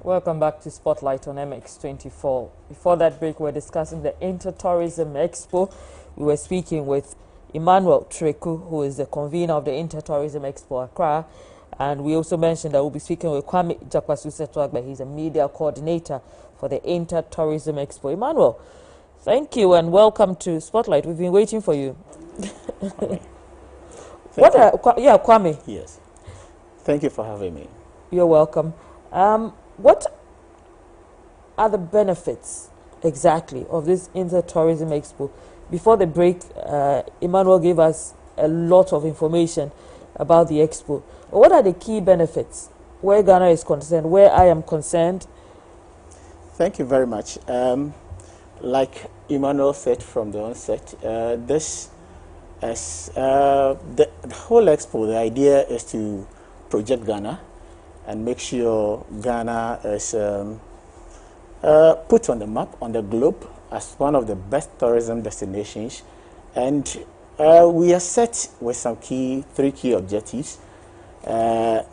Welcome back to Spotlight on MX24. Before that break, we're discussing the Inter Tourism Expo. We were speaking with Emmanuel Treku, who is the convener of the Inter Tourism Expo Accra. And we also mentioned that we'll be speaking with Kwame Jakwasu-Setwagbe. He's a media coordinator for the Inter Tourism Expo. Emmanuel, thank you and welcome to Spotlight. We've been waiting for you. Kwame. Yes. Thank you for having me. You're welcome. What are the benefits exactly of this Inter Tourism Expo? Before the break, Emmanuel gave us a lot of information about the expo. What are the key benefits where Ghana is concerned, where I am concerned? Thank you very much. Like Emmanuel said from the onset, this is the whole expo. The idea is to project Ghana and make sure Ghana is put on the map, on the globe, as one of the best tourism destinations. And we are set with some three key objectives,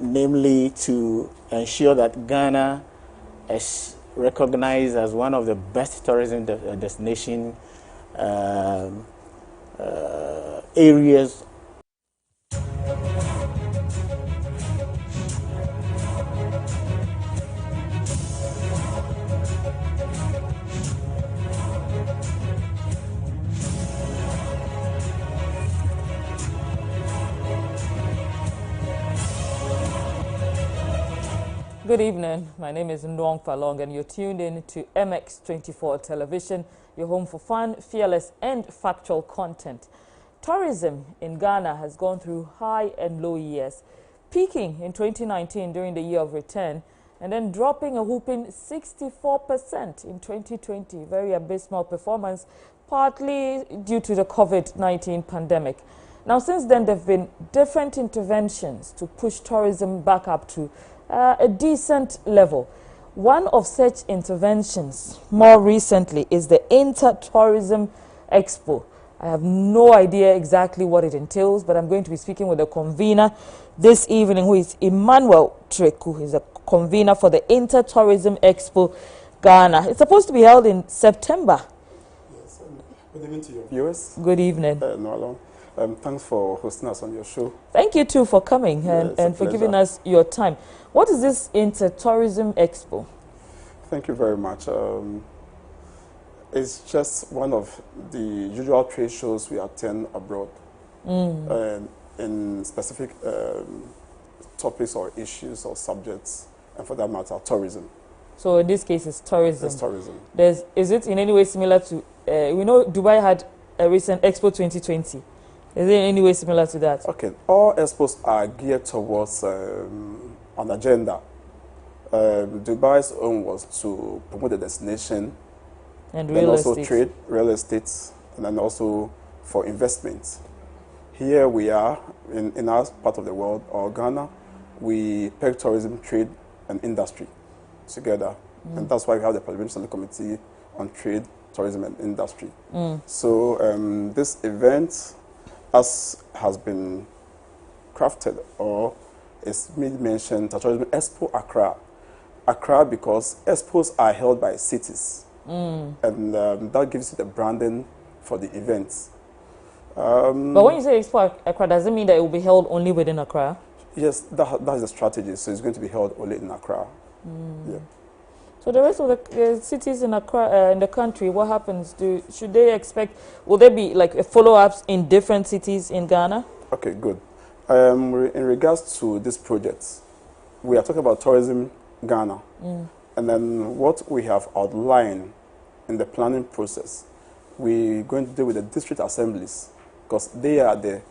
namely to ensure that Ghana is recognized as one of the best tourism destination areas. Good evening. My name is Ndong Falong and you're tuned in to MX24 Television, your home for fun, fearless and factual content. Tourism in Ghana has gone through high and low years, peaking in 2019 during the year of return and then dropping a whooping 64% in 2020. Very abysmal performance, partly due to the COVID-19 pandemic. Now, since then, there have been different interventions to push tourism back up to a decent level. One of such interventions more recently is the Inter Tourism Expo. I have no idea exactly what it entails, but I'm going to be speaking with the convener this evening, who is Emmanuel Treku. He's a convener for the Inter Tourism Expo Ghana. It's supposed to be held in September. Yes, good evening to your viewers. Good evening. Thanks for hosting us on your show. Thank you too for coming and for giving us your time. What is this Inter Tourism Expo? Thank you very much. It's just one of the usual trade shows we attend abroad in specific topics or issues or subjects, and for that matter, tourism. So in this case, it's tourism. It's tourism. Is it in any way similar to, we know Dubai had a recent Expo 2020. Is it in any way similar to that? Okay, all expos are geared towards an agenda. Dubai's own was to promote the destination, and then also trade, real estate, and then also for investments. Here we are, in our part of the world, or Ghana, we peg tourism, trade, and industry together. And that's why we have the Parliamentary Committee on Trade, Tourism, and Industry. So this event, as has been crafted or is mentioned, Tourism Expo Accra. Accra because expos are held by cities, and that gives you the branding for the events. But when you say Expo Accra, does it mean that it will be held only within Accra? Yes, that is the strategy. So it's going to be held only in Accra. Yeah. So the rest of the cities in Accra, in the country, what happens? Should they expect? Will there be like follow-ups in different cities in Ghana? Okay, good. In regards to this project, we are talking about tourism Ghana, and then what we have outlined in the planning process, we're going to deal with the district assemblies because they are the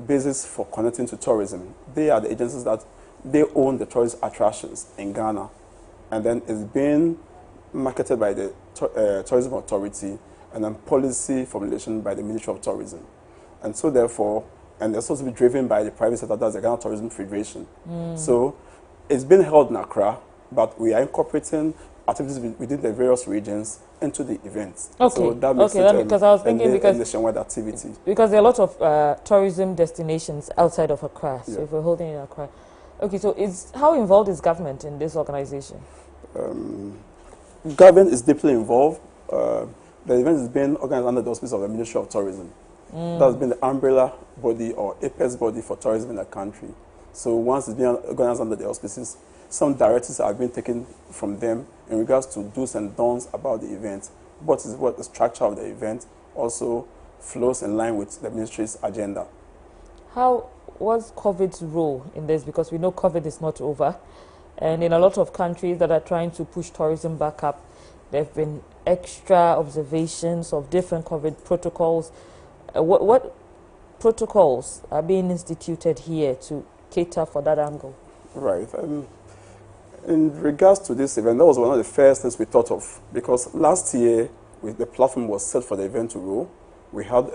basis for connecting to tourism. They are the agencies that they own the tourist attractions in Ghana. And then it's being marketed by the Tourism Authority and then policy formulation by the Ministry of Tourism. And so therefore, and it's also be driven by the private sector, that's the Ghana Tourism Federation. So it's been held in Accra, but we are incorporating activities within the various regions into the events. Okay, so that makes because I was thinking because nationwide activity. Because there are a lot of tourism destinations outside of Accra, so Yeah. if we're holding in Accra. Okay, so how involved is government in this organization? government is deeply involved. The event is being organized under the auspices of the Ministry of Tourism. That's been the umbrella body or apex body for tourism in the country. So once it's being organized under the auspices, some directives have been taken from them in regards to do's and don'ts about the event. What the structure of the event also flows in line with the ministry's agenda. How was COVID's role in this? Because we know COVID is not over. And in a lot of countries that are trying to push tourism back up, there have been extra observations of different COVID protocols. What protocols are being instituted here to cater for that angle? Right. In regards to this event, that was one of the first things we thought of, because last year, the platform was set for the event to roll. We had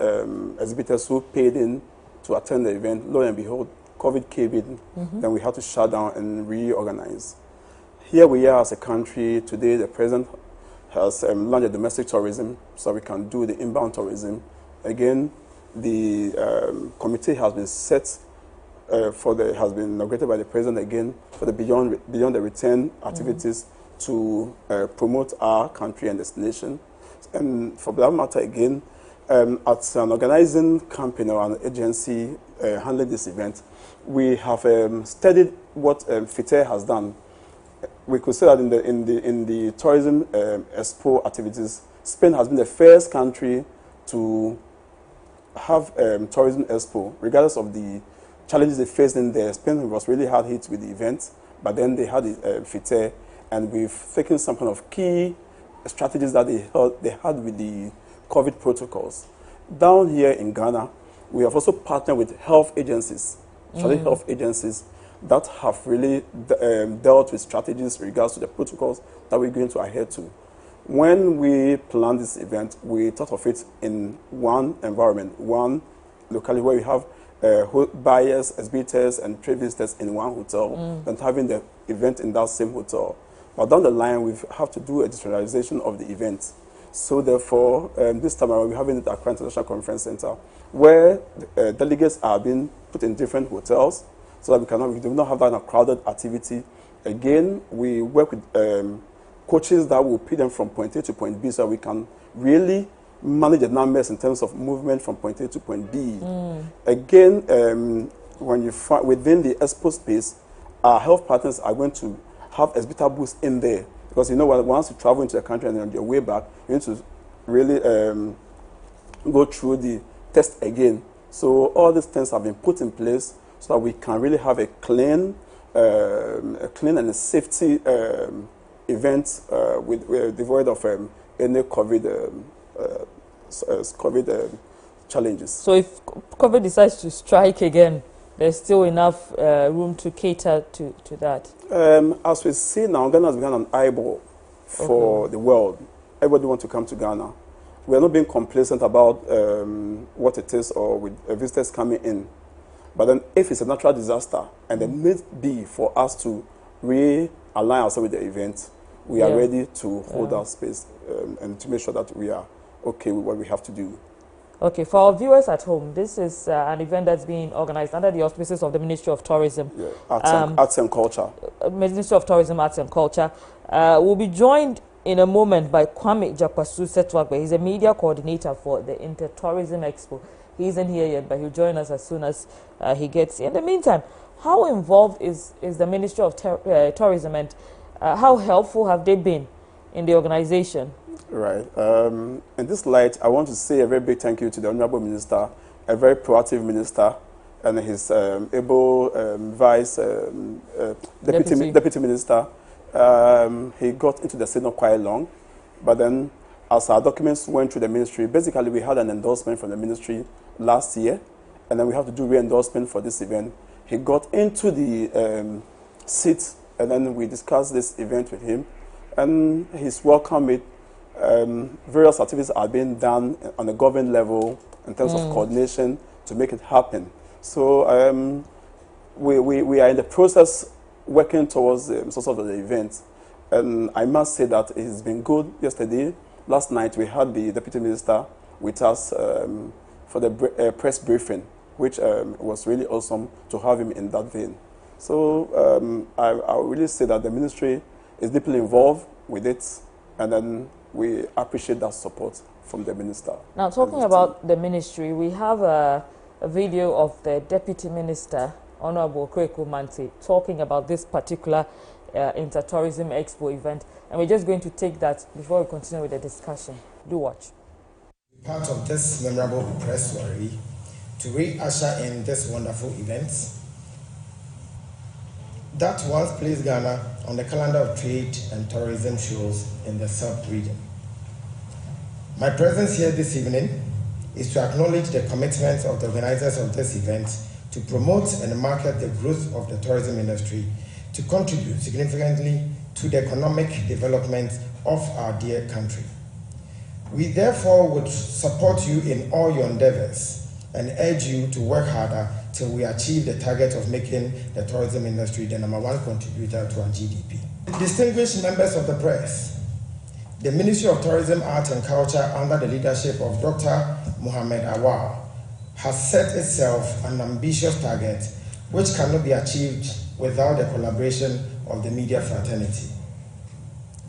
exhibitors who paid in to attend the event. Lo and behold, COVID came in, then we had to shut down and reorganize. Here we are as a country. Today, the president has launched domestic tourism, so we can do the inbound tourism. Again, the committee has been set has been inaugurated by the president again for the beyond the return activities to promote our country and destination. And for that matter, again, at an organizing company or an agency handling this event, we have studied what FITE has done. We could say that in the tourism expo activities, Spain has been the first country to have tourism expo, regardless of the challenges they faced in there. Spain was really hard hit with the event, but then they had FITE, and we've taken some kind of key strategies that they had with the COVID protocols. Down here in Ghana, we have also partnered with health agencies, strategic health agencies that have really dealt with strategies in regards to the protocols that we're going to adhere to. When we planned this event, we thought of it in one environment, one locality where we have buyers, exhibitors, and trade visitors in one hotel, than having the event in that same hotel. But down the line, we have to do a decentralization of the event. So therefore, this time around, we're having it at Accra International Conference Center, where delegates are being put in different hotels, so that we do not have that crowded activity. Again, we work with coaches that will pick them from point A to point B, so we can really manage the numbers in terms of movement from point A to point B. Again, when you within the expo space, our health partners are going to have exhibitor booths in there, because you know once you travel into the country and on your way back, you need to really go through the test again. So all these things have been put in place so that we can really have a clean and a safety event devoid of any COVID challenges. So if COVID decides to strike again, there's still enough room to cater to that? As we see now, Ghana has become an eyeball for the world. Everybody wants to come to Ghana. We are not being complacent about what it is or with visitors coming in. But then if it's a natural disaster and there needs be for us to realign ourselves with the event, we are ready to hold our space and to make sure that we are okay with what we have to do. Okay, for our viewers at home, this is an event that's being organized under the auspices of the Ministry of Tourism. Yeah, Arts and Culture. Ministry of Tourism, Arts and Culture. We'll be joined in a moment by Kwame Jakwasu Setwagbe. He's a media coordinator for the Inter Tourism Expo. He isn't here yet, but he'll join us as soon as he gets here. In the meantime, how involved is the Ministry of Tourism, and how helpful have they been in the organization? Right. In this light, I want to say a very big thank you to the Honorable Minister, a very proactive minister, and his able Deputy Minister. He got into the Senate quite long, but then as our documents went through the ministry, basically we had an endorsement from the ministry last year, and then we have to do re-endorsement for this event. He got into the seat, and then we discussed this event with him, and he's welcomed it. Various activities are being done on the government level in terms of coordination to make it happen. So we are in the process working towards the source of the event. And I must say that it's been good yesterday. Last night we had the Deputy Minister with us for the press briefing, which was really awesome to have him in that vein. So I really say that the ministry is deeply involved with it, and then we appreciate that support from the minister. Now, talking about the ministry, we have a video of the Deputy Minister, Honorable Kweku Manti, talking about this particular Inter Tourism Expo event, and we're just going to take that before we continue with the discussion. Do watch. Part of this memorable press soiree to re-usher in this wonderful event that once placed Ghana on the calendar of trade and tourism shows in the sub-region. My presence here this evening is to acknowledge the commitment of the organizers of this event to promote and market the growth of the tourism industry, to contribute significantly to the economic development of our dear country. We therefore would support you in all your endeavors and urge you to work harder till we achieve the target of making the tourism industry the #1 contributor to our GDP. Distinguished members of the press, the Ministry of Tourism, Art and Culture, under the leadership of Dr. Mohamed Awal, has set itself an ambitious target which cannot be achieved without the collaboration of the media fraternity.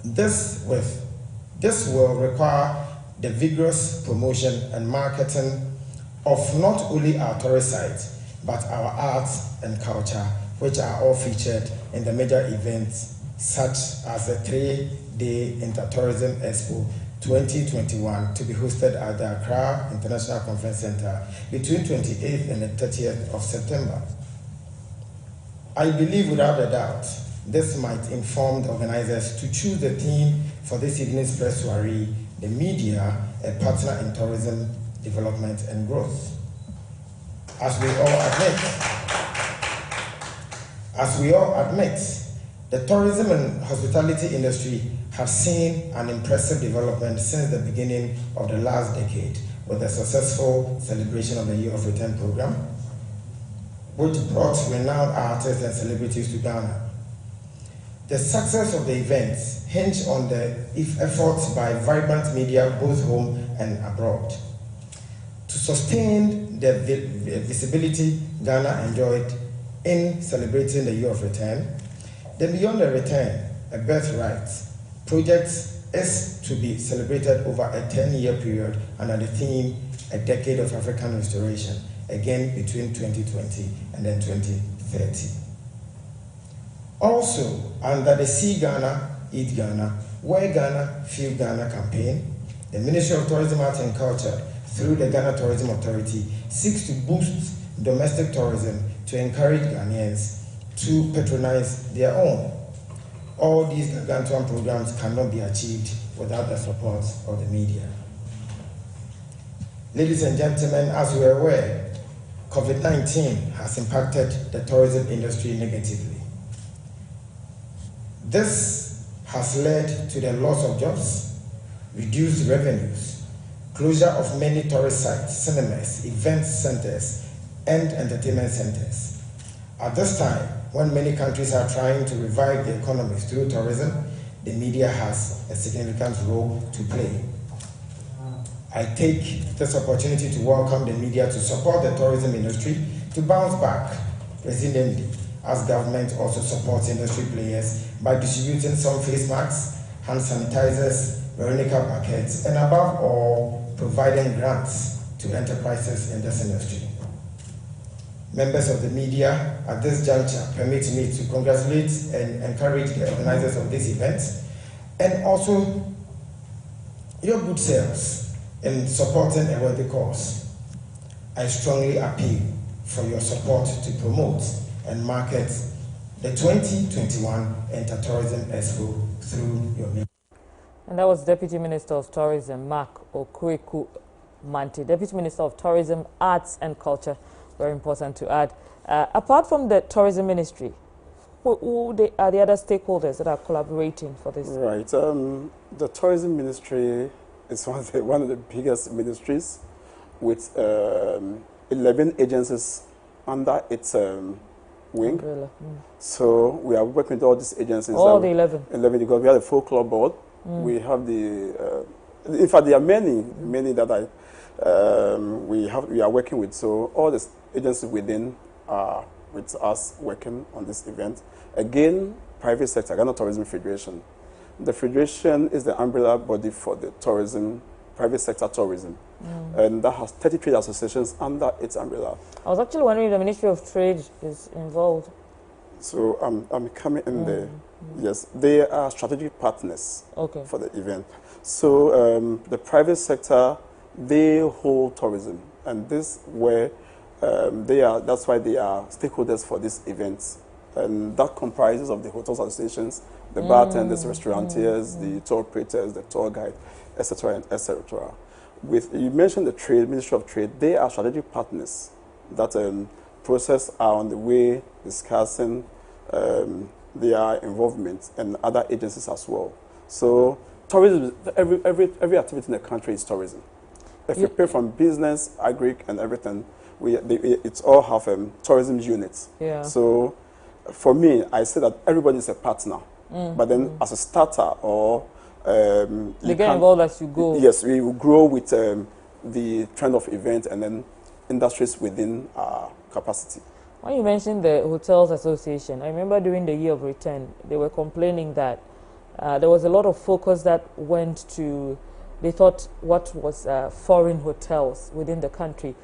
This will require the vigorous promotion and marketing of not only our tourist sites, but our arts and culture, which are all featured in the major events such as the 3-day Inter Tourism Expo 2021 to be hosted at the Accra International Conference Center between 28th and the 30th of September. I believe without a doubt this might inform the organizers to choose the theme for this evening's press soiree, the media, a partner in tourism development and growth. As we all admit, the tourism and hospitality industry have seen an impressive development since the beginning of the last decade with the successful celebration of the Year of Return program, which brought renowned artists and celebrities to Ghana. The success of the events hinged on the efforts by vibrant media both home and abroad. To sustain the visibility Ghana enjoyed in celebrating the Year of Return, the Beyond the Return, a Birthright project is to be celebrated over a 10-year period under the theme, A Decade of African Restoration, again between 2020 and then 2030. Also, under the See Ghana, Eat Ghana, Wear Ghana, Feel Ghana campaign, the Ministry of Tourism, Art and Culture, through the Ghana Tourism Authority, seeks to boost domestic tourism to encourage Ghanaians to patronize their own. All these gargantuan programs cannot be achieved without the support of the media. Ladies and gentlemen, as we are aware, COVID-19 has impacted the tourism industry negatively. This has led to the loss of jobs, reduced revenues, closure of many tourist sites, cinemas, event centers, and entertainment centers. At this time, when many countries are trying to revive their economies through tourism, the media has a significant role to play. I take this opportunity to welcome the media to support the tourism industry to bounce back resiliently, as government also supports industry players by distributing some face masks, hand sanitizers, Veronica packets, and above all, providing grants to enterprises in this industry. Members of the media, at this juncture, permit me to congratulate and encourage the organizers of this event, and also your good selves in supporting a worthy cause. I strongly appeal for your support to promote and market the 2021 Inter Tourism Expo through your media. And that was Deputy Minister of Tourism, Mark Okweku Manti. Deputy Minister of Tourism, Arts and Culture, very important to add. Apart from the Tourism Ministry, who are the other stakeholders that are collaborating for this? Right. The Tourism Ministry is one of the biggest ministries with 11 agencies under its wing. So we are working with all these agencies. All the 11? 11, because we have the folklore board. We have the, in fact, there are many that we are working with. So all the agencies within are with us working on this event. Again, private sector, Ghana Tourism Federation. The federation is the umbrella body for the tourism, private sector tourism. And that has 30 trade associations under its umbrella. I was actually wondering if the Ministry of Trade is involved. So I'm coming in there. Yes, they are strategic partners for the event. So the private sector, they hold tourism, and this where that's why they are stakeholders for this event. And that comprises of the hotels associations, the bartenders, restaurateurs, the tour operators, the tour guide, etc., and etc. With you mentioned the trade, Ministry of Trade, they are strategic partners that process are on the way discussing their involvement and other agencies as well. So tourism, every activity in the country is tourism. If you pay from business, agri, and everything, it's all have tourism units. Yeah. So for me, I say that everybody is a partner. But then as a starter or they get involved as you go. Yes, we will grow with the trend of event and then industries within our capacity. When you mentioned the Hotels Association, I remember during the year of return, they were complaining that there was a lot of focus that went to, they thought, what was foreign hotels within the country.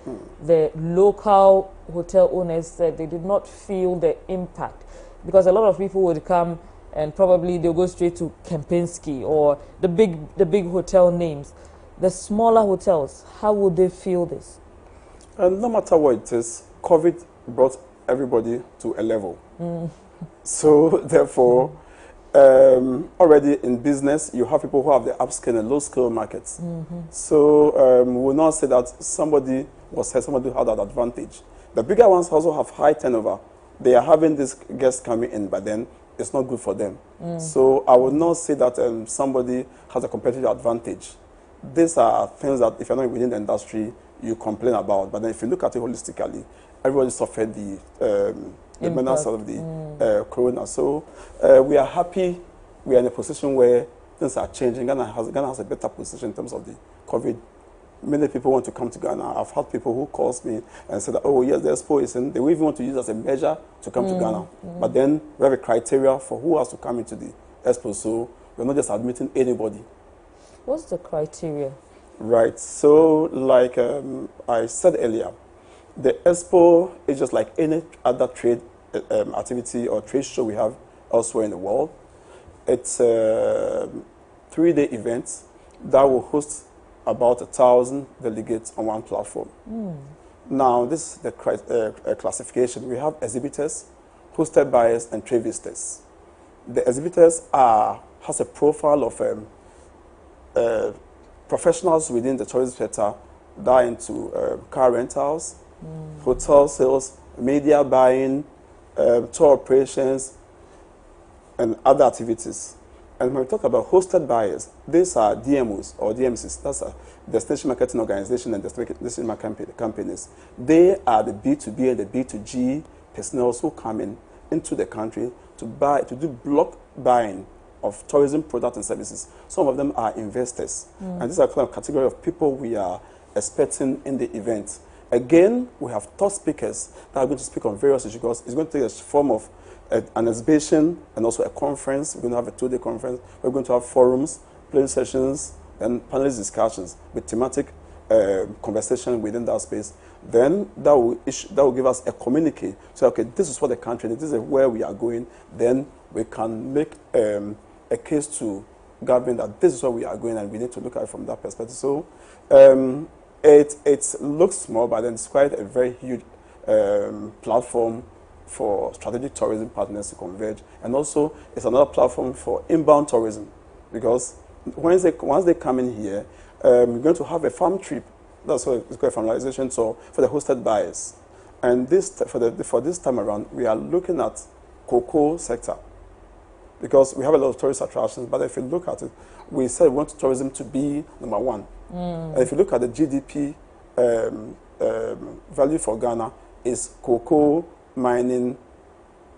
The local hotel owners said they did not feel the impact because a lot of people would come and probably they'll go straight to Kempinski or the big hotel names. The smaller hotels, how would they feel this? No matter what it is, COVID brought everybody to a level. So therefore, already in business, you have people who have the upscale and low-scale markets. So we will not say that somebody had that advantage. The bigger ones also have high turnover. They are having these guests coming in, but then it's not good for them. So I would not say that somebody has a competitive advantage. These are things that if you're not within the industry, you complain about. But then if you look at it holistically, everybody suffered the menace of the corona. So we are happy. We are in a position where things are changing. Ghana has a better position in terms of the COVID. Many people want to come to Ghana. I've had people who calls me and said, oh, yes, the Expo is in. They will even want to use it as a measure to come to Ghana. But then we have a criteria for who has to come into the Expo. So we're not just admitting anybody. What's the criteria? Right. So like I said earlier, the Expo is just like any other trade activity or trade show we have elsewhere in the world. It's a 3-day event that will host about 1,000 delegates on one platform. Now, this is the classification. We have exhibitors, hosted buyers, and trade visitors. The exhibitors has a profile of professionals within the tourism sector that are into car rentals, hotel sales, media buying, tour operations, and other activities. And when we talk about hosted buyers, these are DMOs or DMCs. That's a destination marketing organization and destination marketing companies. They are the B2B and the B2G personnel who come into the country to do block buying of tourism products and services. Some of them are investors. And these are kind of category of people we are expecting in the event. Again, we have top speakers that are going to speak on various issues because it's going to take a form of an exhibition and also a conference. We're going to have a 2-day conference. We're going to have forums, plenary sessions, and panelist discussions with thematic conversation within that space. Then that will give us a communique. So, okay, this is what the country is, this is where we are going. Then we can make a case to government that this is where we are going and we need to look at it from that perspective. So it looks small, but then it's quite a very huge platform for strategic tourism partners to converge. And also, it's another platform for inbound tourism because once they come in here, we're going to have a farm trip. That's what it's called, farmalization tour for the hosted buyers. And this for this time around, we are looking at cocoa sector because we have a lot of tourist attractions. But if you look at it, we said we want tourism to be number one. And if you look at the GDP value for Ghana, is cocoa mining,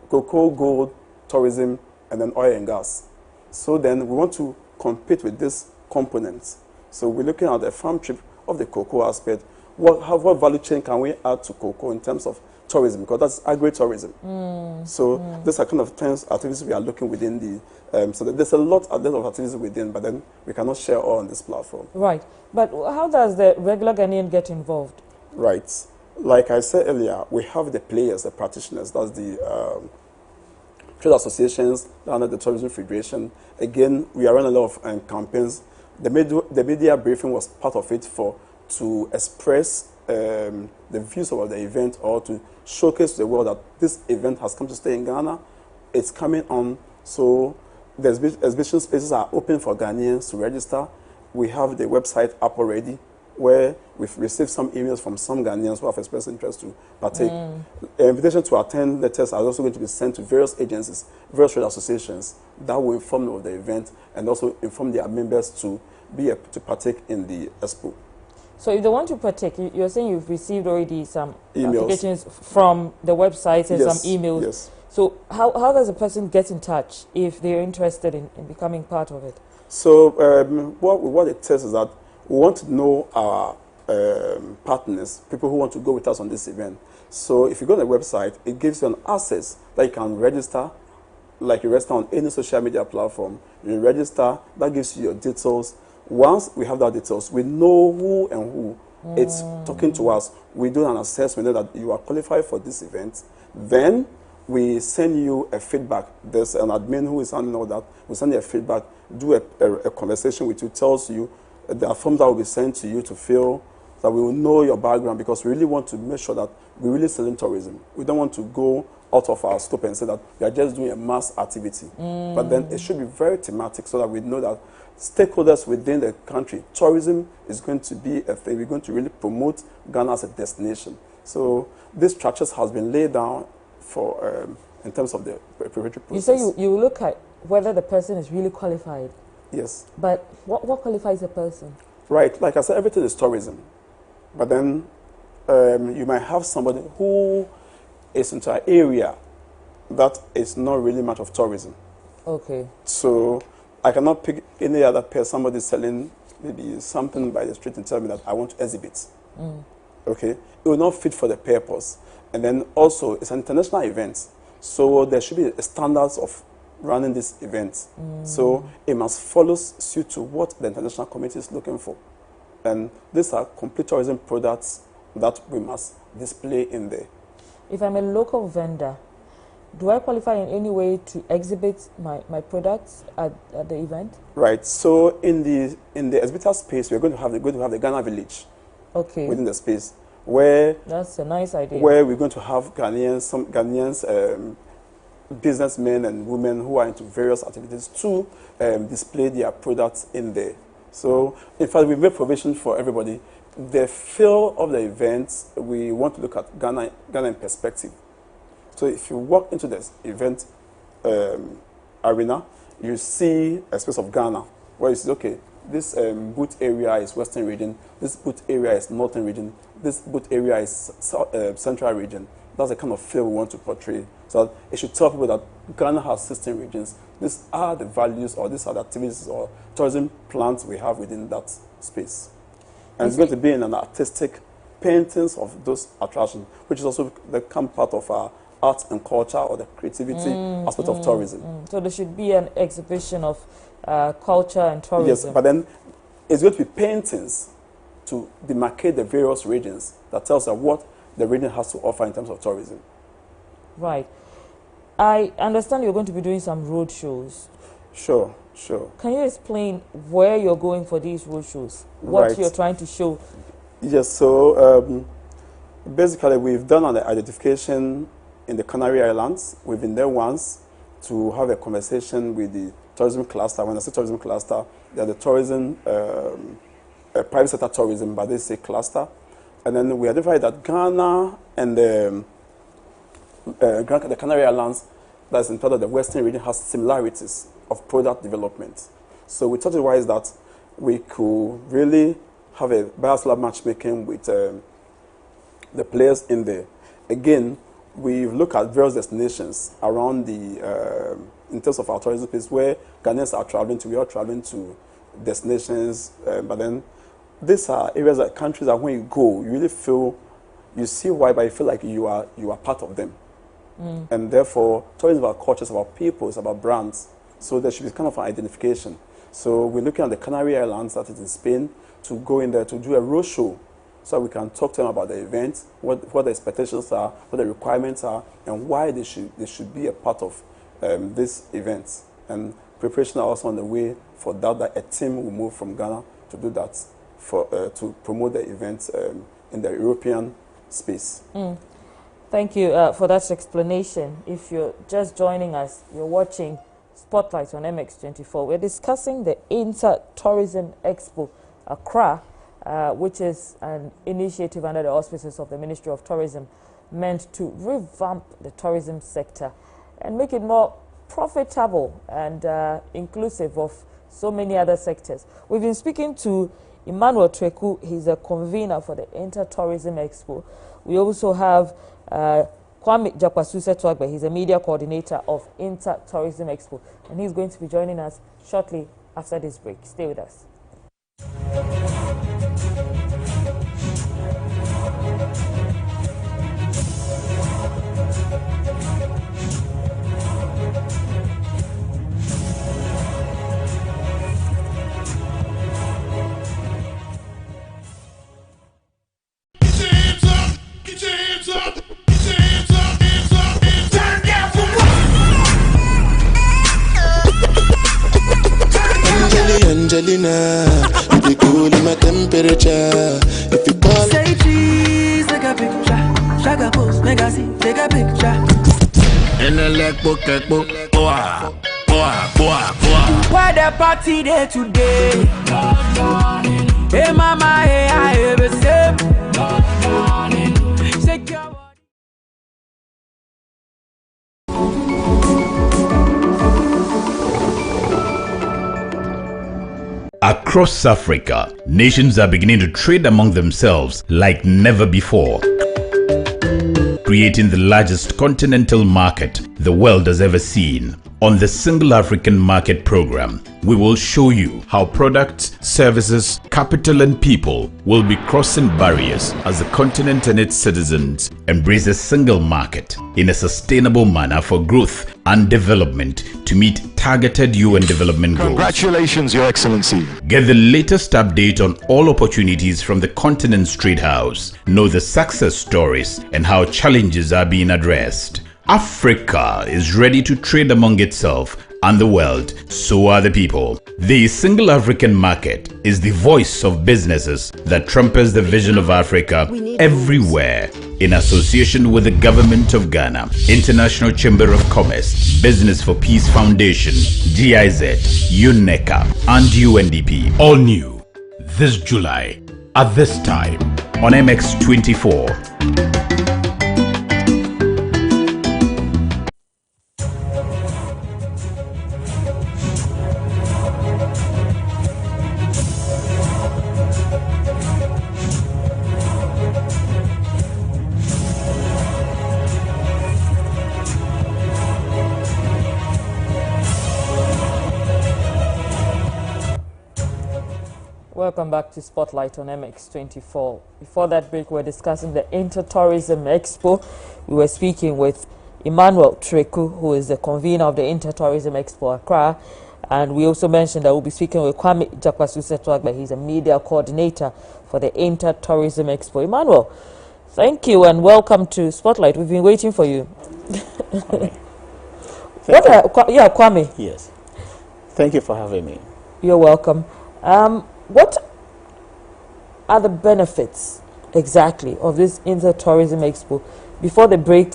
cocoa, gold, tourism, and then oil and gas. So then we want to compete with these components. So we're looking at the farm trip of the cocoa aspect. what value chain can we add to cocoa in terms of tourism, because that's agri-tourism. These are kind of activities we are looking within the, so there's a lot of activities within, but then we cannot share all on this platform. Right. But how does the regular Ghanaian get involved? Right. Like I said earlier, we have the players, the practitioners, that's the trade associations under the Tourism Federation. Again, we are running a lot of campaigns. The media briefing was part of it to express the views of the event, or to showcase to the world that this event has come to stay in Ghana. It's coming on, so the exhibition spaces are open for Ghanaians to register. We have the website up already, where we've received some emails from some Ghanaians who have expressed interest to partake. Invitation to attend letters are also going to be sent to various agencies, various trade associations that will inform them of the event and also inform their members to partake in the expo. So if they want to partake, you're saying you've received already some applications from the website and some emails. Yes. So how does a person get in touch if they're interested in becoming part of it? So what it says is that we want to know our partners, people who want to go with us on this event. So if you go on the website, it gives you an access that you can register, like you register on any social media platform. You register, that gives you your details. Once we have that details, we know who and who it's talking to us. We do an assessment, we know that you are qualified for this event. Then we send you a feedback. There's an admin who is handling all that. We send you a feedback, do a conversation with you, tells you the form that will be sent to you to fill, that we will know your background, because we really want to make sure that we really sell in tourism. We don't want to go out of our scope and say that we are just doing a mass activity. But then it should be very thematic so that we know that stakeholders within the country, tourism is going to be a thing. We're going to really promote Ghana as a destination. So this structure has been laid down for in terms of the preparatory process. You say you look at whether the person is really qualified. Yes. But what qualifies a person? Right. Like I said, everything is tourism. But then you might have somebody who is into an area that is not really much of tourism. Okay. So I cannot pick any other person, somebody selling maybe something by the street, and tell me that I want to exhibit. Okay? It will not fit for the purpose. And then also, it's an international event. So there should be standards of running this event. So it must follow suit to what the international community is looking for. And these are complete tourism products that we must display in there. If I'm a local vendor, do I qualify in any way to exhibit my products at the event? Right. So in the exhibitor space, we're going to have the Ghana Village. Okay. Within the space, where that's a nice idea. Where we're going to have some Ghanaians, businessmen and women who are into various activities to display their products in there. So, in fact, we make provision for everybody. The feel of the event, we want to look at Ghana in perspective. So, if you walk into this event arena, you see a space of Ghana, where you see, okay, this booth area is Western region, this booth area is Northern region, this booth area is Central region. That's the kind of feel we want to portray. So it should tell people that Ghana has 16 regions. These are the values, or these are the activities or tourism plans we have within that space. And it's going to be in an artistic paintings of those attractions, which is also become part of our art and culture, or the creativity aspect of tourism. So there should be an exhibition of culture and tourism. Yes, but then it's going to be paintings to demarcate the various regions that tells us what the region has to offer in terms of tourism. Right. I understand you're going to be doing some road shows. Sure. Can you explain where you're going for these road shows? What you're trying to show? Yes, so basically we've done an identification in the Canary Islands. We've been there once to have a conversation with the tourism cluster. When I say tourism cluster, they're the tourism, private sector tourism, but they say cluster. And then we identified that Ghana and the Canary Islands, that's in part of the Western region, has similarities of product development. So we thought it wise that we could really have a bilateral matchmaking with the players in there. Again, we've looked at various destinations around the, in terms of our tourism place, where Ghanaians are traveling to. We are traveling to destinations, but then these are areas, that countries that when you go, you really feel, you see why, but you feel like you are part of them. And therefore, tourism is about culture, it's about people, it's about brands. So there should be kind of an identification. So we're looking at the Canary Islands, that is in Spain, to go in there to do a roadshow, so we can talk to them about the event, what the expectations are, what the requirements are, and why they should be a part of these events. And preparation are also on the way for that a team will move from Ghana to do that, to promote the events in the European space. Thank you for that explanation. If you're just joining us, you're watching Spotlight on MX24. We're discussing the Inter Tourism Expo Accra, which is an initiative under the auspices of the Ministry of Tourism meant to revamp the tourism sector and make it more profitable and inclusive of so many other sectors. We've been speaking to Emmanuel Treku. He's a convener for the Inter Tourism Expo. We also have Kwame Jakwasuse-Twagbe. He's a media coordinator of Inter Tourism Expo, and he's going to be joining us shortly after this break. Stay with us. Angelina, you be cool in my temperature. If you call, say cheese, take a picture. Shaka post, magazine, take a picture. And the leg book, boah. Why the party there today? Hey mama, hey I have a same. Shake your body. Across Africa, nations are beginning to trade among themselves like never before, creating the largest continental market the world has ever seen. On the Single African Market Program, we will show you how products, services, capital and people will be crossing barriers as the continent and its citizens embrace a single market in a sustainable manner for growth and development to meet targeted UN development goals. Congratulations, Your Excellency. Get the latest update on all opportunities from the Continent's Trade House. Know the success stories and how challenges are being addressed. Africa is ready to trade among itself and the world, so are the people. The Single African Market is the voice of businesses that trumpets the vision of Africa everywhere, in association with the Government of Ghana, International Chamber of Commerce, Business for Peace Foundation, GIZ, UNECA, and UNDP. All new this July at this time on MX24. Welcome back to Spotlight on MX24. Before that break, we were discussing the Inter Tourism Expo. We were speaking with Emmanuel Treku, who is the convener of the Inter Tourism Expo Accra. And we also mentioned that we'll be speaking with Kwame Jakwasuse-Twagbe. He's a media coordinator for the Inter Tourism Expo. Emmanuel, thank you and welcome to Spotlight. We've been waiting for you. Kwame. Yes. Thank you for having me. You're welcome. What are the benefits exactly of this Inter Tourism Expo? Before the break,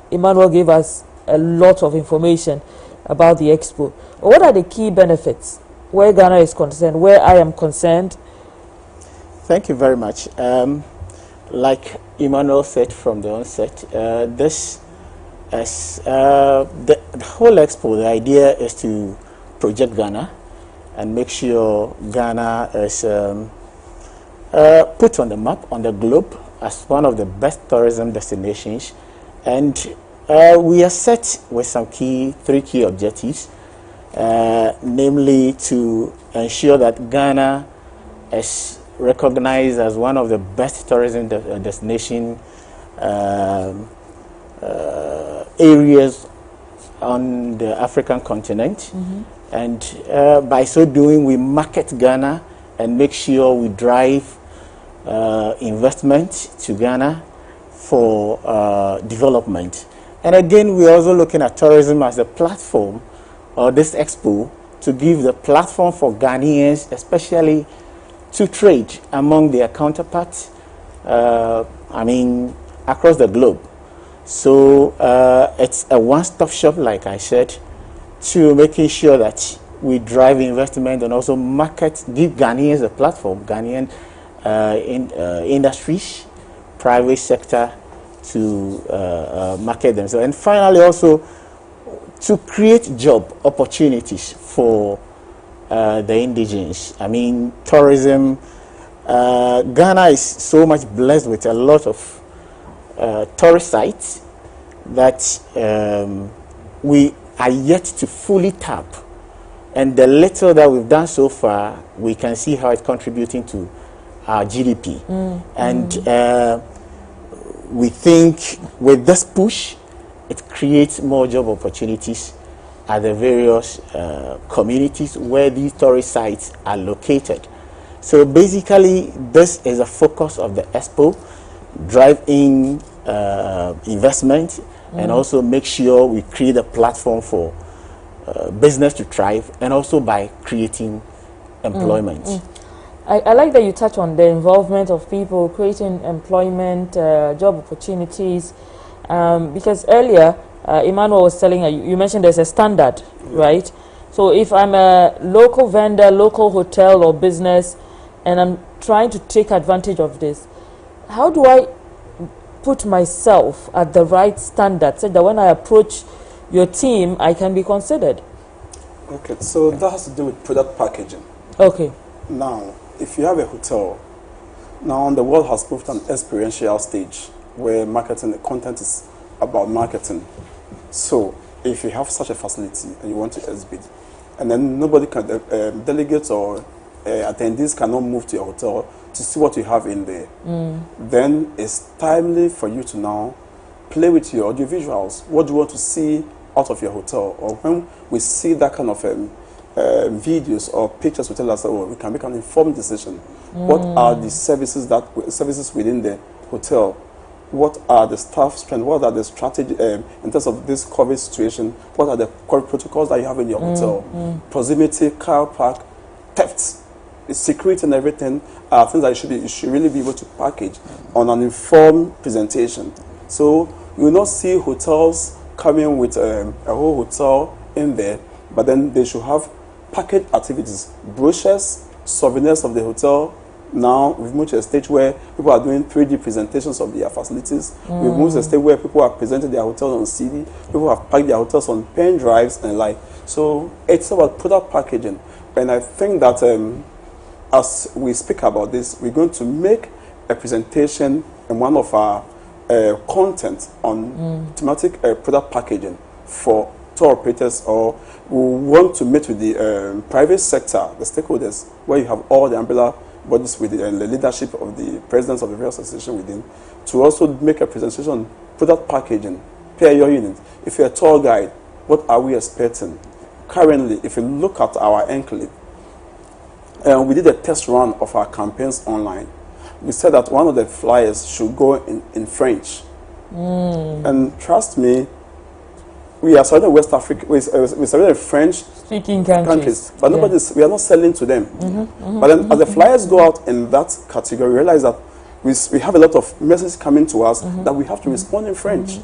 Emmanuel gave us a lot of information about the expo. What are the key benefits where Ghana is concerned, where I am concerned? Thank you very much. Like Emmanuel said from the onset, this is the whole expo. The idea is to project Ghana and make sure Ghana is put on the map, on the globe, as one of the best tourism destinations. And we are set with some three key objectives, namely to ensure that Ghana is recognized as one of the best tourism destination areas on the African continent. And by so doing, we market Ghana and make sure we drive investment to Ghana for development. And again, we're also looking at tourism as a platform, or this expo, to give the platform for Ghanaians, especially to trade among their counterparts, across the globe. So it's a one-stop shop, like I said, to making sure that we drive investment and also give Ghanaians a platform, Ghanaian industries, private sector, to market themselves. And finally, also to create job opportunities for the indigenes. Tourism, Ghana is so much blessed with a lot of tourist sites that we are yet to fully tap. And the little that we've done so far, we can see how it's contributing to our GDP. And we think with this push, it creates more job opportunities at the various communities where these tourist sites are located. So basically, this is a focus of the Expo: drive in investment and also make sure we create a platform for business to thrive, and also by creating employment. I like that you touch on the involvement of people, creating employment, job opportunities, because earlier Emmanuel was telling you mentioned there's a standard, right? So if I'm a local vendor, local hotel or business, and I'm trying to take advantage of this, how do I put myself at the right standard so that when I approach your team, I can be considered? Okay, so that has to do with product packaging. Okay. Now, if you have a hotel, now the world has moved to an experiential stage where marketing, the content is about marketing. So if you have such a facility and you want to exhibit, and then nobody can, delegates or attendees cannot move to your hotel to see what you have in there, then it's timely for you to now play with your audiovisuals. What do you want to see out of your hotel? Or when we see that kind of videos or pictures, we tell us, oh, we can make an informed decision. What are the services within the hotel? What are the staff strength? What are the strategy in terms of this COVID situation? What are the protocols that you have in your hotel? Proximity, car park, thefts, security, and everything are things that you should really be able to package on an informed presentation. So you will not see hotels coming with a whole hotel in there, but then they should have packaged activities, brochures, souvenirs of the hotel. Now we've moved to a stage where people are doing 3D presentations of their facilities. We've moved to a stage where people are presenting their hotels on CD. People have packed their hotels on pen drives and like. So it's about product packaging. And I think that as we speak about this, we're going to make a presentation in one of our content on thematic product packaging for tour operators, or we want to meet with the private sector, the stakeholders, where you have all the umbrella bodies with the leadership of the presidents of the various associations within, to also make a presentation on product packaging per your unit. If you're a tour guide, what are we expecting? Currently, if you look at our enclave, we did a test run of our campaigns online. We said that one of the flyers should go in French. And trust me, we are surrounded West Africa, we're surrounded French-speaking countries, but we are not selling to them. But then as the flyers go out in that category, we realize that we have a lot of messages coming to us that we have to respond in French.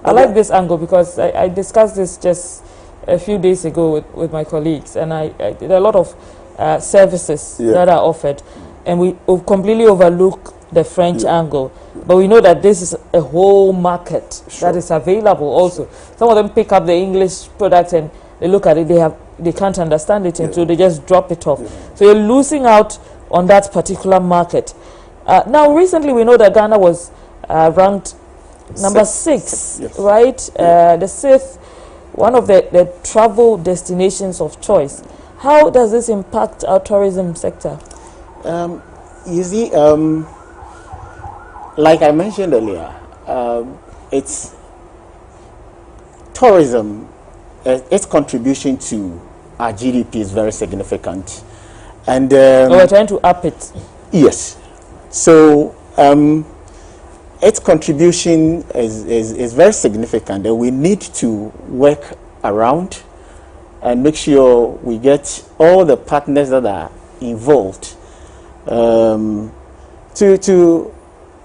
I like this angle because I discussed this just a few days ago with my colleagues, and there are a lot of services that are offered, and we completely overlook the French angle. But we know that this is a whole market that is available also. Some of them pick up the English products and they look at it, they can't understand it, and so they just drop it off. So you're losing out on that particular market. Now, recently we know that Ghana was ranked number 6, right? The 6th, one of the travel destinations of choice. How does this impact our tourism sector? You see, like I mentioned earlier, it's tourism, its contribution to our GDP is very significant. And we're trying to up it. Yes. So its contribution is very significant, and we need to work around and make sure we get all the partners that are involved to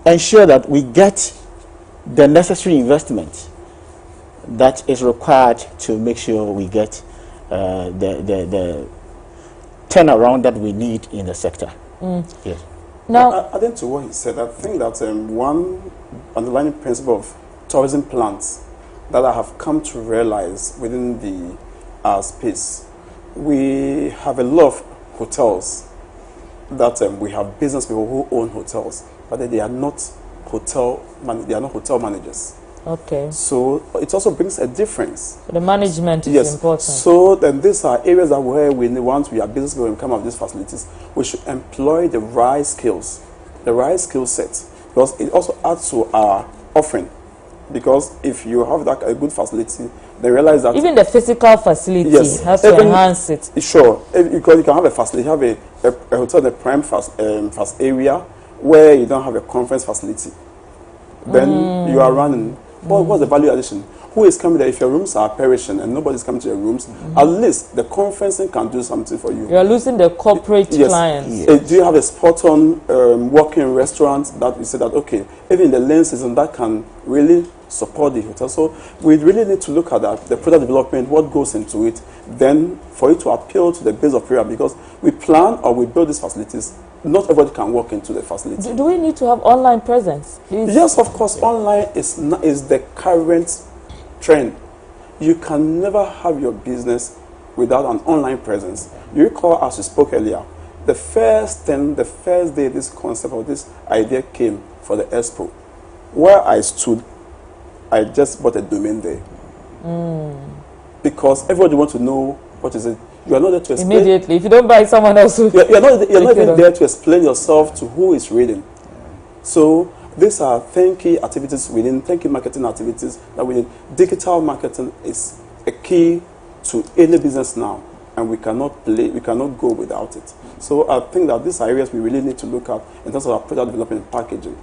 ensure that we get the necessary investment that is required to make sure we get the turnaround that we need in the sector. Yes. Now, adding to what he said, I think that one underlying principle of tourism plans that I have come to realize within the space, we have a lot of hotels that we have business people who own hotels, but they are not hotel managers. Okay. So it also brings a difference. The management is important. So then these are areas that where once we are business people and come up with these facilities, we should employ the right skills, the right skill set, because it also adds to our offering. Because if you have that a good facility, they realize that even the physical facility has to enhance it. Sure, because you can have a facility, you have a hotel in the prime fast area where you don't have a conference facility. Then you are running. What's the value addition? Who is coming there? If your rooms are perishing and nobody's coming to your rooms, at least the conferencing can do something for you. You are losing the corporate clients. Yes. Do you have a spot-on walk-in restaurant that you say that, okay, even in the rain season, that can really support the hotel? So we really need to look at that, the product development, what goes into it, then for it to appeal to the base of area, because we plan or we build these facilities, not everybody can walk into the facility. Do we need to have online presence? Please? Yes, of course. Online is the current trend. You can never have your business without an online presence. You recall, as we spoke earlier, the first day this concept or this idea came for the Expo, where I stood, I just bought a domain there. Because everybody wants to know what is it. You are not there to explain. Immediately. If you don't buy, someone else will. You're not even there to explain yourself to who is reading. So these are thinking activities within thinking marketing activities that we need. Digital marketing is a key to any business now, and we cannot go without it. So I think that these are areas we really need to look at in terms of our product development and packaging,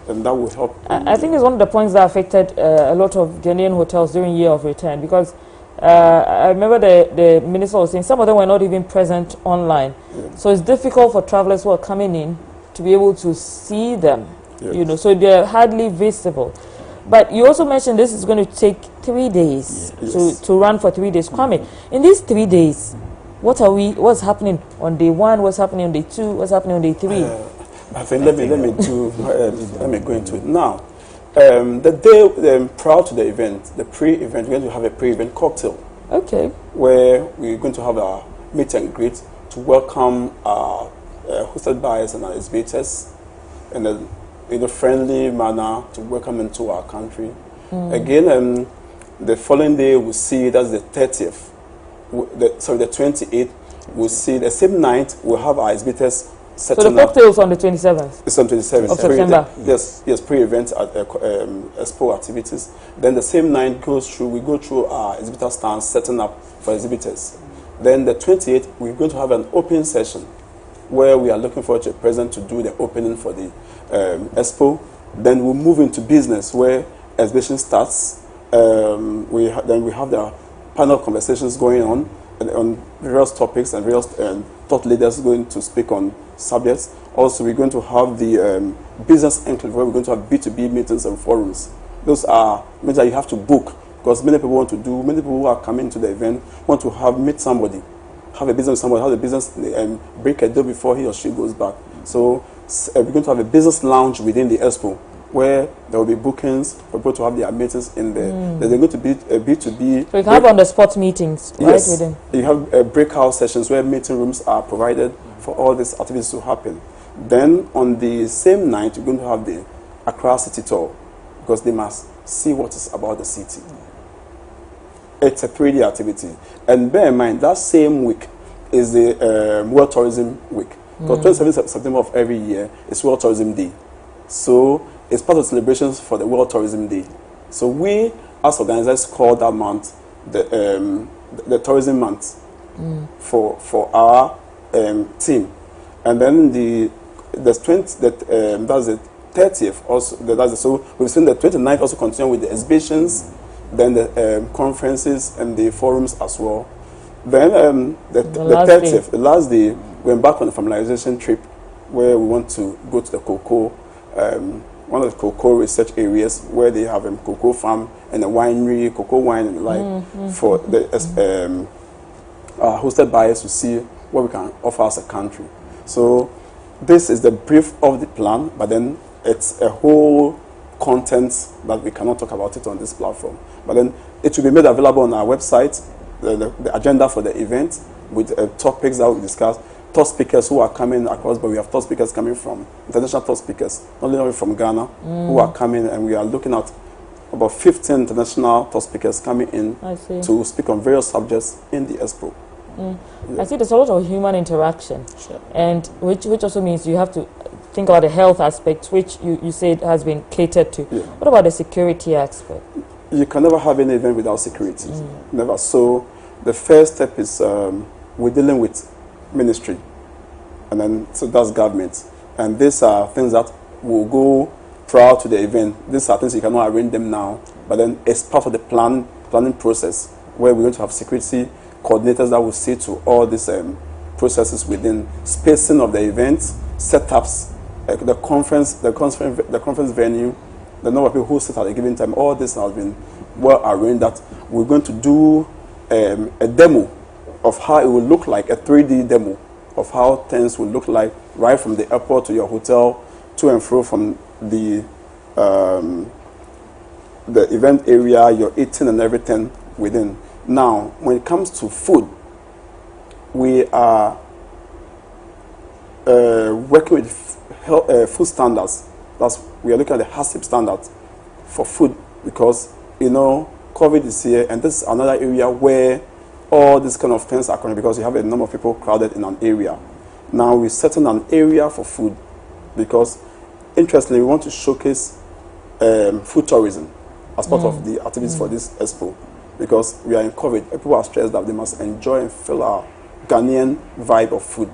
and that will help. I think it's one of the points that affected a lot of Ghanaian hotels during Year of Return, because I remember the minister was saying some of them were not even present online. So it's difficult for travelers who are coming in to be able to see them, so they're hardly visible. But you also mentioned this is going to take 3 days to run for 3 days. Kwame, in these 3 days, what's happening on day 1, what's happening on day 2, what's happening on day 3? I think let me go into it now. The day prior to the event, the pre-event, we're going to have a pre-event cocktail. Okay. Where we're going to have a meet and greet to welcome our hosted buyers and our exhibitors in a friendly manner to welcome them to our country. Again, the following day we'll see, that's the 30th. The 28th, we'll see the same night we'll have our exhibitors. So the cocktail is on the 27th? It's on the 27th. Of September? Yes, pre-event at Expo activities. Then the same night we go through our exhibitor stands, setting up for exhibitors. Then the 28th, we're going to have an opening session where we are looking forward to a president to do the opening for the Expo. Then we'll move into business where exhibition starts. Then we have the panel conversations going on various topics, and various thought leaders going to speak on subjects. Also, we're going to have the business enclave where we're going to have B2B meetings and forums. Those are meetings that you have to book, because many people who are coming to the event want to meet somebody, have a business with somebody, have a business and break a deal before he or she goes back. So we're going to have a business lounge within the Expo, where there will be bookings for people to have their meetings in there. There's going to be a B2B. So you can have on-the-spot meetings, right? Yes. Within. You have breakout sessions where meeting rooms are provided for all these activities to happen. Then on the same night, you're going to have the Accra City Tour, because they must see what is about the city. It's a 3-day activity. And bear in mind, that same week is the World Tourism Week. Because 27th September of every year is World Tourism Day. So it's part of celebrations for the World Tourism Day. So we, as organizers, call that month the Tourism Month for our team. And then that's the 30th also. So we've seen the 29th also continue with the exhibitions, then the conferences and the forums as well. Then the 30th, the last day, we embark on a familiarization trip where we want to go to the cocoa, one of the cocoa research areas where they have a cocoa farm and a winery, cocoa wine and the like, for the hosted buyers to see what we can offer as a country. So this is the brief of the plan, but then it's a whole content that we cannot talk about it on this platform. But then it will be made available on our website, the agenda for the event with topics that we discuss, top speakers who are coming across, but we have top speakers coming from international top speakers, not only from Ghana, who are coming, and we are looking at about 15 international top speakers coming in to speak on various subjects in the Expo. I see there's a lot of human interaction, and which also means you have to think about the health aspect, which you said has been catered to. What about the security aspect? You can never have any event without security. Never. So the first step is we're dealing with ministry, and then so that's government, and these are things that will go prior to the event. These are things you cannot arrange them now, but then it's part of the planning process where we're going to have security coordinators that will see to all these processes within spacing of the event, setups, the conference venue, the number of people who sit at a given time. All this has been well arranged. That we're going to do a demo of how it will look like, a 3D demo of how things will look like, right from the airport to your hotel, to and fro from the event area, your eating and everything within. Now, when it comes to food, we are working with food standards. We are looking at the HACCP standards for food because, COVID is here, and this is another area where all these kind of things are coming because you have a number of people crowded in an area. Now, we're setting an area for food because, interestingly, we want to showcase food tourism as part of the activities for this Expo. Because we are in COVID, people are stressed that they must enjoy and feel our Ghanaian vibe of food.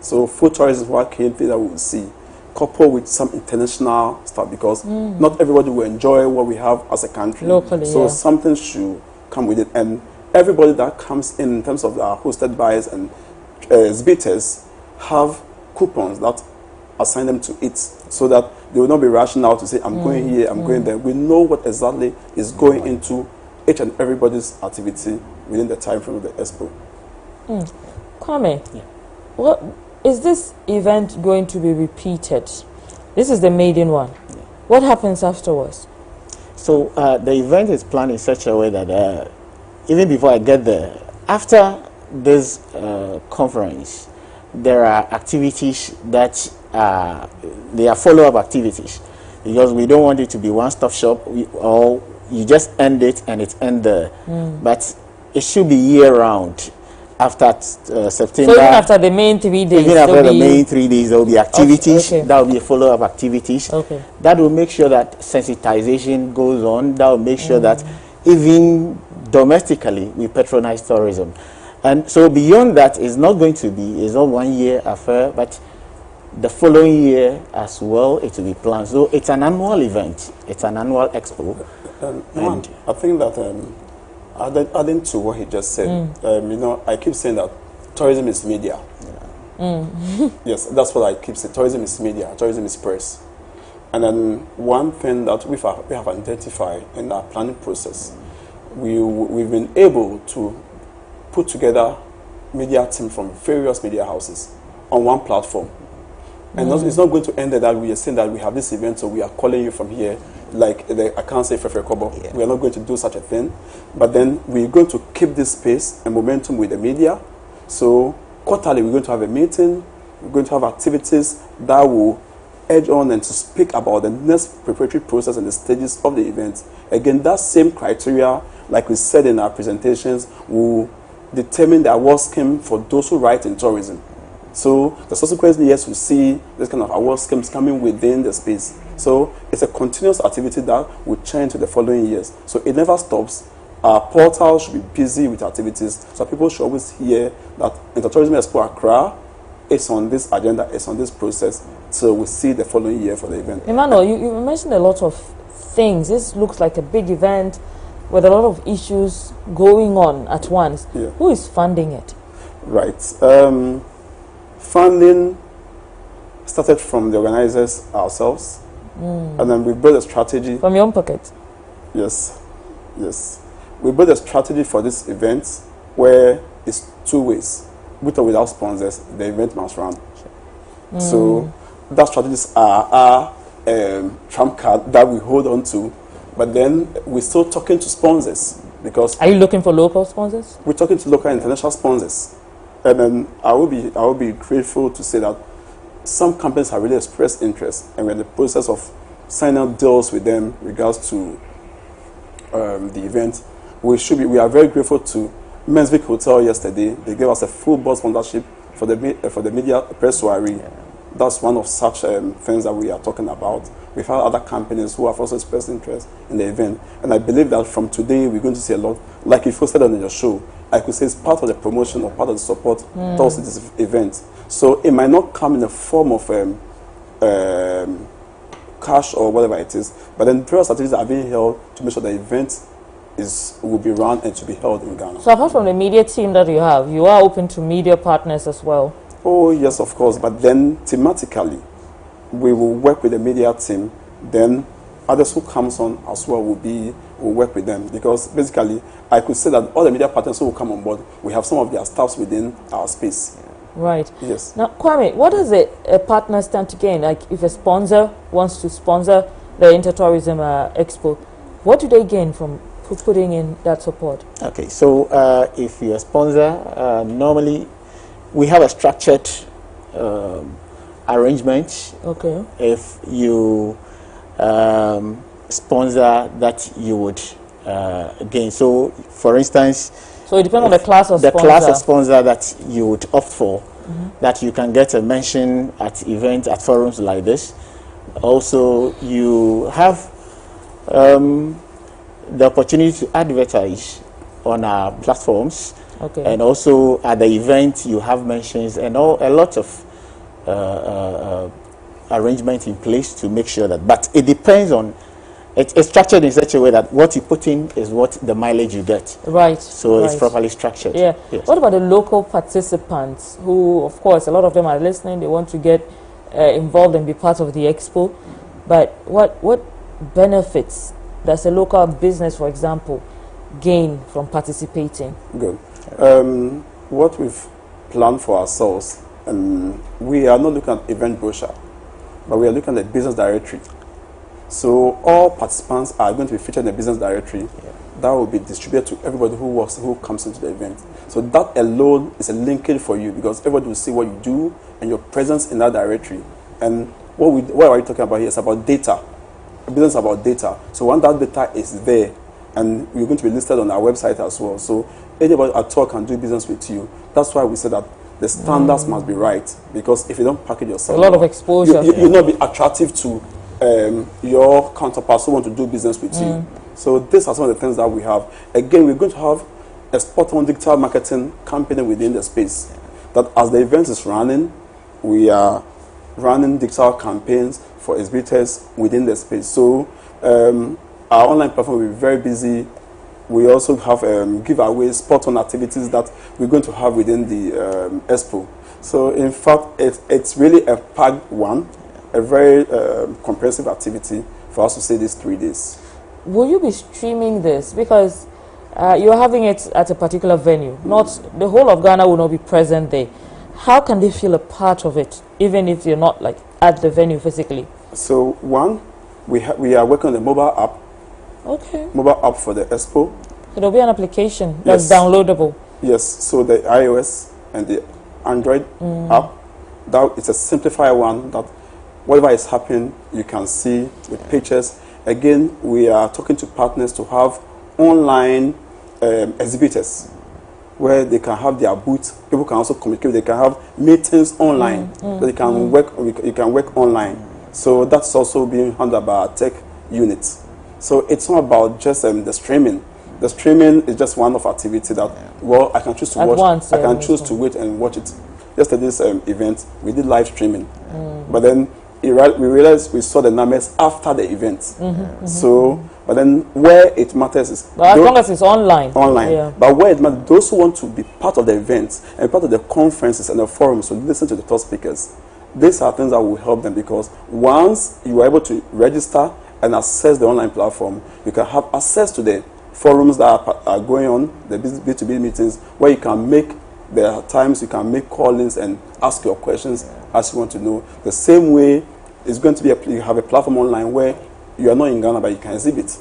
So food tourism is one key thing that we will see, coupled with some international stuff, because not everybody will enjoy what we have as a country. Locally, so something should come with it. And everybody that comes in terms of our hosted buyers and exhibitors have coupons that assign them to it, so that they will not be rushing out to say, I'm going here, I'm going there. We know what exactly is going into each and everybody's activity within the time frame of the Expo. Kwame, what is this event going to be repeated? This is the maiden one. What happens afterwards? So the event is planned in such a way that even before I get there, after this conference, there are activities that they are follow-up activities, because we don't want it to be one-stop shop, or you just end it and it ends there. But it should be year-round. After September, so even after the main 3 days, even after the main 3 days, there will be activities. That will be follow-up activities. That will make sure that sensitization goes on. That will make sure that even domestically we patronize tourism. And so beyond that, it's not going to be, it's not 1 year affair, but the following year as well, it will be planned. So it's an annual event. It's an annual expo. And I think that adding to what he just said, I keep saying that tourism is media. Yes, that's what I keep saying. Tourism is media. Tourism is press. And then one thing that we have identified in our planning process, we've been able to put together media team from various media houses on one platform. And it's not going to end that we are saying that we have this event, so we are calling you from here, like I can't say Fefe Kobo. We are not going to do such a thing. But then we're going to keep this space and momentum with the media. So quarterly, we're going to have a meeting. We're going to have activities that will edge on and to speak about the next preparatory process and the stages of the event. Again, that same criteria, like we said in our presentations, will determine the award scheme for those who write in tourism. So the subsequent years we see this kind of award schemes coming within the space. So it's a continuous activity that will change to the following years. So it never stops. Our portal should be busy with activities. So people should always hear that Inter Tourism Expo Accra is on this agenda, it's on this process. So we see the following year for the event. Emmanuel, you mentioned a lot of things. This looks like a big event with a lot of issues going on at once. Yeah. Who is funding it? Right. Funding started from the organizers ourselves, and then we built a strategy. From your own pocket? Yes, yes. We built a strategy for this event where it's two ways. With or without sponsors, the event must run. So that strategies are our trump card that we hold on to, but then we're still talking to sponsors because. Are you looking for local sponsors? We're talking to local and international sponsors, and then I will be grateful to say that some companies have really expressed interest, and we're in the process of signing up deals with them in regards to the event. We are very grateful to Mensvik Hotel yesterday. They gave us a full board sponsorship for the media press soiree. That's one of such things that we are talking about. We've had other companies who have also expressed interest in the event, and I believe that from today we're going to see a lot. Like if you said on your show, I could say it's part of the promotion or part of the support towards this event. So it might not come in the form of cash or whatever it is, but then various activities are being held to make sure the event will be run and to be held in Ghana. So apart from the media team that you have, you are open to media partners as well? Oh yes, of course, but then thematically we will work with the media team, then others who comes on as well will work with them, because basically I could say that all the media partners who will come on board, we have some of their staffs within our space. Right. Yes. Now, Kwame, what does a partner stand to gain? Like if a sponsor wants to sponsor the Inter Tourism Expo, what do they gain from putting in that support? Okay, so if you're a sponsor, normally we have a structured arrangement. Okay. If you sponsor, that you would gain. So, for instance, so it depends on the class of sponsor. The class of sponsor that you would opt for, that you can get a mention at events, at forums like this. Also, you have the opportunity to advertise on our platforms. Okay. And also at the event you have mentions and a lot of arrangement in place to make sure that, but it depends on, it's structured in such a way that what you put in is what the mileage you get. Right. So it's properly structured. Yeah. Yes. What about the local participants who, of course, a lot of them are listening, they want to get involved and be part of the expo, but what benefits does a local business, for example, gain from participating? Good. What we've planned for ourselves, and we are not looking at event brochure, but we are looking at the business directory. So all participants are going to be featured in the business directory. That will be distributed to everybody who comes into the event. So that alone is a linkage for you, because everybody will see what you do and your presence in that directory. And what are we talking about here? It's about data. Business is about data. So when that data is there, and we're going to be listed on our website as well. So anybody at all can do business with you. That's why we say that the standards must be right, because if you don't package yourself, a lot of exposure. You'll not be attractive to your counterparts who want to do business with you. So these are some of the things that we have. Again, we're going to have a spot-on digital marketing company within the space. That as the event is running, we are running digital campaigns for exhibitors within the space. So our online platform will be very busy. We also have giveaways, spot-on activities that we're going to have within the expo. So in fact, it's really a packed one, a very comprehensive activity for us to say these 3 days. Will you be streaming this? Because you're having it at a particular venue. Not the whole of Ghana will not be present there. How can they feel a part of it, even if you're not like at the venue physically? So one, we are working on the mobile app. Okay. Mobile app for the expo. So there'll be an application that's downloadable. Yes. So the iOS and the Android app, that it's a simplified one that whatever is happening, you can see with pictures. Again, we are talking to partners to have online exhibitors where they can have their booth. People can also communicate. They can have meetings online. So they can work. You can work online. So that's also being handled by our tech units. So it's not about just the streaming. The streaming is just one of activity that well I can choose to watch. Once, I can choose to wait and watch it. Yesterday's event we did live streaming, but then we realized we saw the numbers after the event. So, but then where it matters is but as long as it's online. Online. Yeah. But where it matters, those who want to be part of the events and part of the conferences and the forums to listen to the top speakers, these are things that will help them, because once you are able to register and access the online platform, you can have access to the forums that are going on, the B2B meetings, where you can make, there are times you can make call-ins and ask your questions as you want to know. The same way, it's going to be, you have a platform online where you are not in Ghana, but you can exhibit.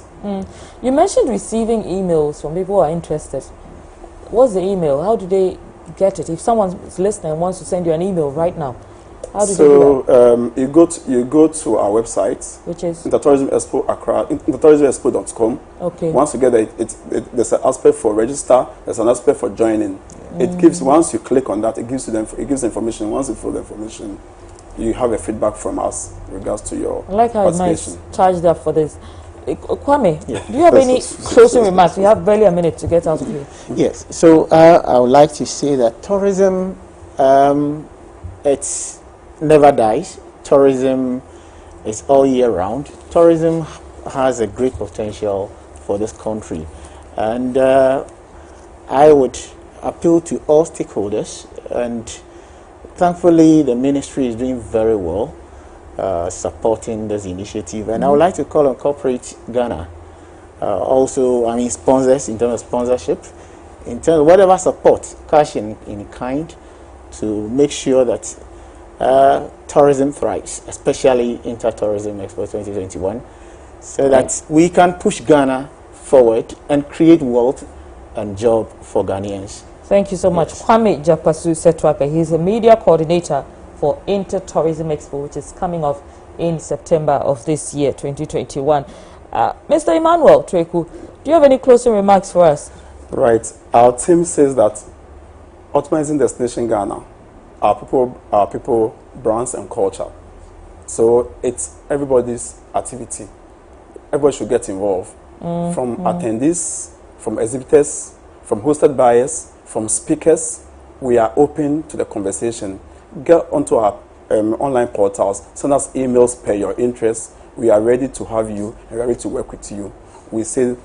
You mentioned receiving emails from people who are interested. What's the email? How do they get it? If someone is listening and wants to send you an email right now, how do they do that? You go to our website, which is Inter Tourism Expo Accra, intertourismexpo.com. Okay. Once you get there, there's an aspect for register. There's an aspect for joining. It gives, once you click on that, it gives you it gives information. Once you fill the information, you have a feedback from us in regards to your I like how it might participation. charge up for this. Kwame, do you have any closing remarks? We have barely a minute to get out of here. Yes. So I would like to say that tourism, it's never dies. Tourism is all year round. Tourism has a great potential for this country, and I would appeal to all stakeholders, and thankfully the ministry is doing very well supporting this initiative, and I would like to call on corporate Ghana, also I mean sponsors, in terms of sponsorship, in terms of whatever support, cash in kind, to make sure that tourism thrives, especially Inter Tourism Expo 2021, so that we can push Ghana forward and create wealth and job for Ghanaians. Thank you so much. Kwame Japasu Setwaka, he's a media coordinator for Inter Tourism Expo, which is coming off in September of this year, 2021. Mr. Emmanuel Treku, do you have any closing remarks for us? Right. Our team says that optimizing destination Ghana, our people, brands and culture. So it's everybody's activity. Everybody should get involved. From attendees, from exhibitors, from hosted buyers, from speakers. We are open to the conversation. Get onto our online portals. Send us emails per your interest. We are ready to have you and ready to work with you. We say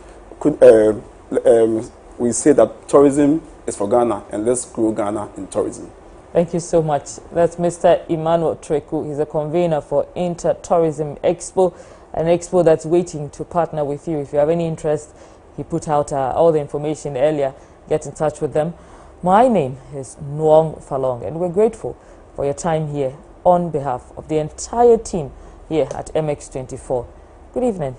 that tourism is for Ghana, and let's grow Ghana in tourism. Thank you so much. That's Mr. Emmanuel Treku. He's a convener for Inter Tourism Expo, an expo that's waiting to partner with you. If you have any interest, he put out all the information earlier. Get in touch with them. My name is Nuong Falong, and we're grateful for your time here on behalf of the entire team here at MX24. Good evening.